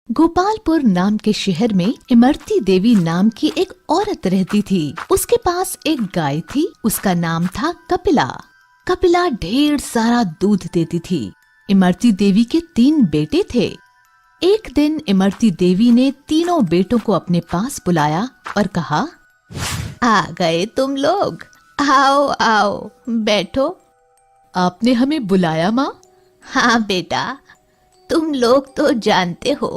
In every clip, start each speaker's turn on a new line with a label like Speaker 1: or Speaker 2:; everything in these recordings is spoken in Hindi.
Speaker 1: गोपालपुर नाम के शहर में इमरती देवी नाम की एक औरत रहती थी। उसके पास एक गाय थी। उसका नाम था कपिला। कपिला ढेर सारा दूध देती थी। इमरती देवी के 3 बेटे थे। एक दिन इमरती देवी ने तीनों बेटों को अपने पास बुलाया और कहा, आ गए तुम लोग, आओ आओ बैठो। आपने हमें बुलाया माँ? हाँ बेटा, तुम लोग तो जानते हो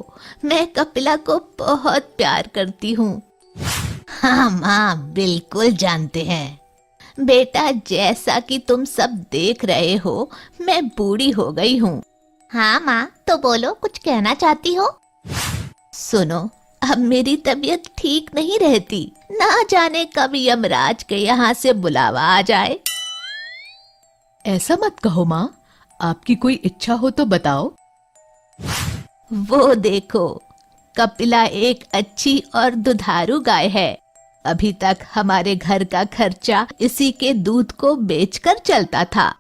Speaker 1: मैं कपिला को बहुत प्यार करती हूँ। हाँ माँ, बिल्कुल जानते हैं बेटा। जैसा कि तुम सब देख रहे हो, मैं बूढ़ी हो गई हूँ। हाँ माँ, तो बोलो, कुछ कहना चाहती हो? सुनो, अब मेरी तबीयत ठीक नहीं रहती। ना जाने कब यमराज के यहाँ से बुलावा आ जाए। ऐसा मत कहो माँ, आपकी कोई इच्छा हो तो बताओ। वो देखो, कपिला एक अच्छी और दुधारू गाय है। अभी तक हमारे घर का खर्चा इसी के दूध को बेचकर चलता था।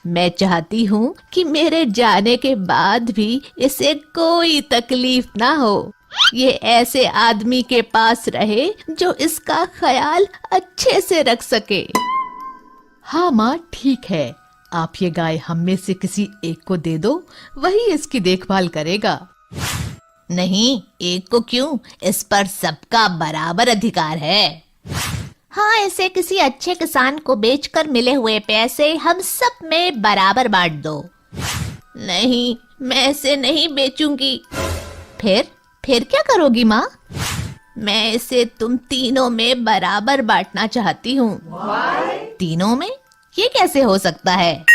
Speaker 1: मैं चाहती हूँ कि मेरे जाने के बाद भी इसे कोई तकलीफ ना हो। ये ऐसे आदमी के पास रहे जो इसका ख्याल अच्छे से रख सके। हाँ माँ, ठीक है। आप ये गाय हम में से किसी एक को दे दो, वही इसकी देखभाल करेगा। नहीं, एक को क्यों? इस पर सबका बराबर अधिकार है। हाँ, इसे किसी अच्छे किसान को बेचकर मिले हुए पैसे हम सब में बराबर बांट दो। नहीं, मैं इसे नहीं बेचूंगी। फिर क्या करोगी माँ? मैं इसे तुम तीनों में बराबर बांटना चाहती हूँ। तीनों में? ये कैसे हो सकता है?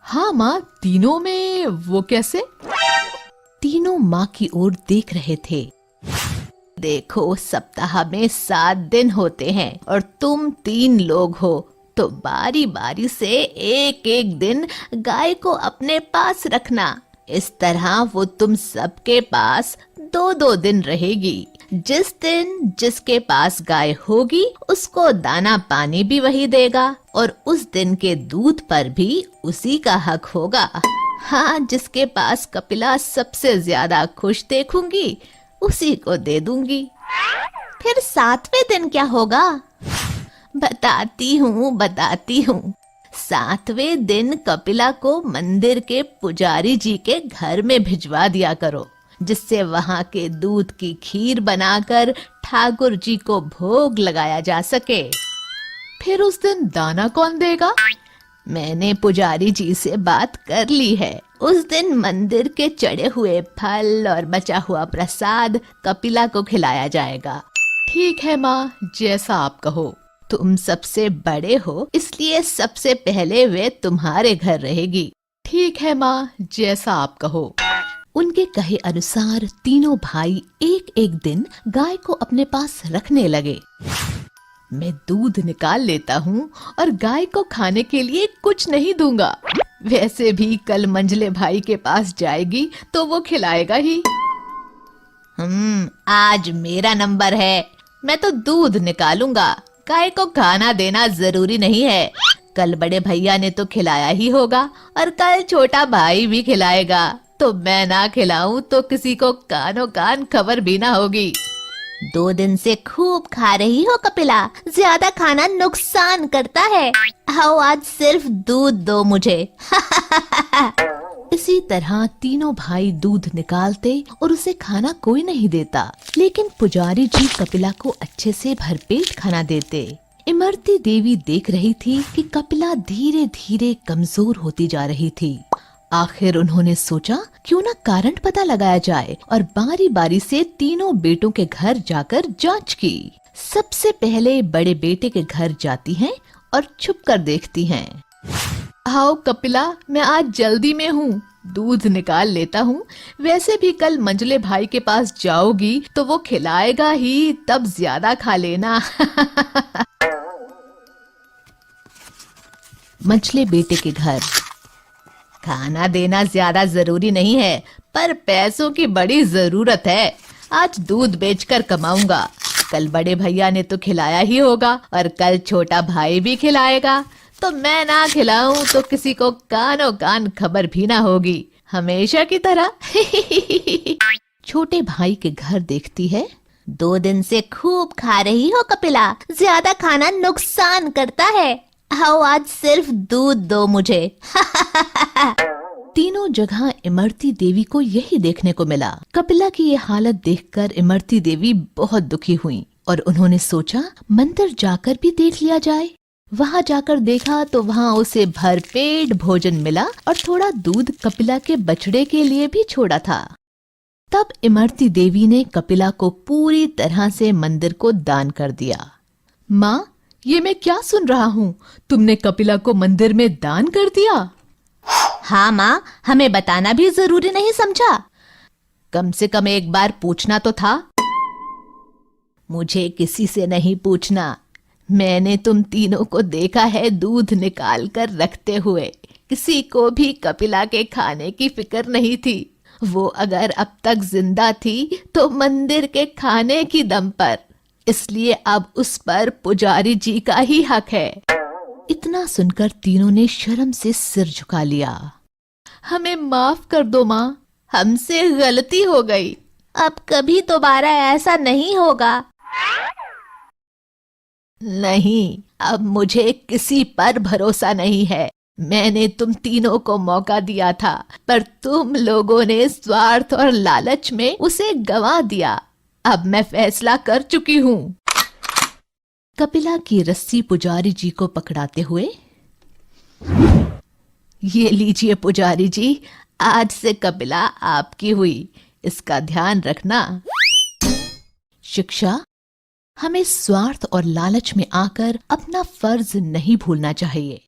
Speaker 1: हाँ माँ, तीनों में वो कैसे? तीनों माँ की ओर देख रहे थे। देखो, सप्ताह में 7 दिन होते हैं और तुम 3 लोग हो, तो बारी बारी से एक एक दिन गाय को अपने पास रखना। इस तरह वो तुम सबके पास 2-2 दिन रहेगी। जिस दिन जिसके पास गाय होगी उसको दाना पानी भी वही देगा और उस दिन के दूध पर भी उसी का हक होगा। हाँ, जिसके पास कपिला सबसे ज्यादा खुश देखूंगी उसी को दे दूंगी। फिर 7वें दिन क्या होगा? बताती हूँ। 7वें दिन कपिला को मंदिर के पुजारी जी के घर में भिजवा दिया करो, जिससे वहां के दूध की खीर बनाकर ठाकुर जी को भोग लगाया जा सके। फिर उस दिन दाना कौन देगा? मैंने पुजारी जी से बात कर ली है। उस दिन मंदिर के चढ़े हुए फल और बचा हुआ प्रसाद कपिला को खिलाया जाएगा। ठीक है माँ, जैसा आप कहो। तुम सबसे बड़े हो, इसलिए सबसे पहले वे तुम्हारे घर रहेगी। ठीक है माँ, जैसा आप कहो। उनके कहे अनुसार तीनों भाई एक एक दिन गाय को अपने पास रखने लगे। मैं दूध निकाल लेता हूँ और गाय को खाने के लिए कुछ नहीं दूंगा। वैसे भी कल मंझले भाई के पास जाएगी तो वो खिलाएगा ही। आज मेरा नंबर है। मैं तो दूध निकालूंगा। गाय को खाना देना जरूरी नहीं है। कल बड़े भैया ने तो खिलाया ही होगा और कल छोटा भाई भी खिलाएगा। तो मैं ना खिलाऊं तो किसी को कानो कान खबर भी ना होगी। 2 दिन से खूब खा रही हो कपिला, ज्यादा खाना नुकसान करता है। आओ, आज सिर्फ दूध दो मुझे। इसी तरह तीनों भाई दूध निकालते और उसे खाना कोई नहीं देता, लेकिन पुजारी जी कपिला को अच्छे से भरपेट खाना देते। इमरती देवी देख रही थी कि कपिला धीरे धीरे कमजोर होती जा रही थी। आखिर उन्होंने सोचा क्यों ना कारण पता लगाया जाए और बारी बारी से तीनों बेटों के घर जाकर जांच की। सबसे पहले बड़े बेटे के घर जाती हैं और छुप कर देखती हैं। आओ कपिला, मैं आज जल्दी में हूँ, दूध निकाल लेता हूँ। वैसे भी कल मंझले भाई के पास जाओगी तो वो खिलाएगा ही, तब ज्यादा खा लेना। मंझले बेटे के घर। खाना देना ज्यादा जरूरी नहीं है, पर पैसों की बड़ी जरूरत है। आज दूध बेचकर कमाऊंगा। कल बड़े भैया ने तो खिलाया ही होगा और कल छोटा भाई भी खिलाएगा। तो मैं ना खिलाऊं तो किसी को कानो कान खबर भी ना होगी। हमेशा की तरह। छोटे भाई के घर देखती है।
Speaker 2: 2 दिन से खूब खा रही हो कपिला, ज्यादा खाना नुकसान करता है। आओ आज सिर्फ दूध दो मुझे।
Speaker 1: तीनों जगह इमरती देवी को यही देखने को मिला। कपिला की ये हालत देखकर इमरती देवी बहुत दुखी हुई और उन्होंने सोचा मंदिर जाकर भी देख लिया जाए। वहां जाकर देखा तो वहां उसे भरपेट भोजन मिला और थोड़ा दूध कपिला के बछड़े के लिए भी छोड़ा था। तब इमरती देवी ने कपिला को पूरी तरह से मंदिर को दान कर दिया। माँ, ये मैं क्या सुन रहा हूँ? तुमने कपिला को मंदिर में दान कर दिया?
Speaker 2: हाँ माँ, हमें बताना भी जरूरी नहीं समझा?
Speaker 1: कम से कम एक बार पूछना तो था। मुझे किसी से नहीं पूछना। मैंने तुम तीनों को देखा है दूध निकाल कर रखते हुए। किसी को भी कपिला के खाने की फिक्र नहीं थी। वो अगर अब तक जिंदा थी तो मंदिर के खाने की दम पर, इसलिए अब उस पर पुजारी जी का ही हक है। इतना सुनकर तीनों ने शर्म से सिर झुका लिया। हमें माफ कर दो माँ, हमसे गलती हो गई।
Speaker 2: अब कभी दोबारा ऐसा नहीं होगा।
Speaker 1: नहीं, अब मुझे किसी पर भरोसा नहीं है। मैंने तुम तीनों को मौका दिया था, पर तुम लोगों ने स्वार्थ और लालच में उसे गंवा दिया। अब मैं फैसला कर चुकी हूँ। कपिला की रस्सी पुजारी जी को पकड़ाते हुए, ये लीजिए पुजारी जी, आज से कपिला आपकी हुई, इसका ध्यान रखना। शिक्षा: हमें स्वार्थ और लालच में आकर अपना फर्ज नहीं भूलना चाहिए।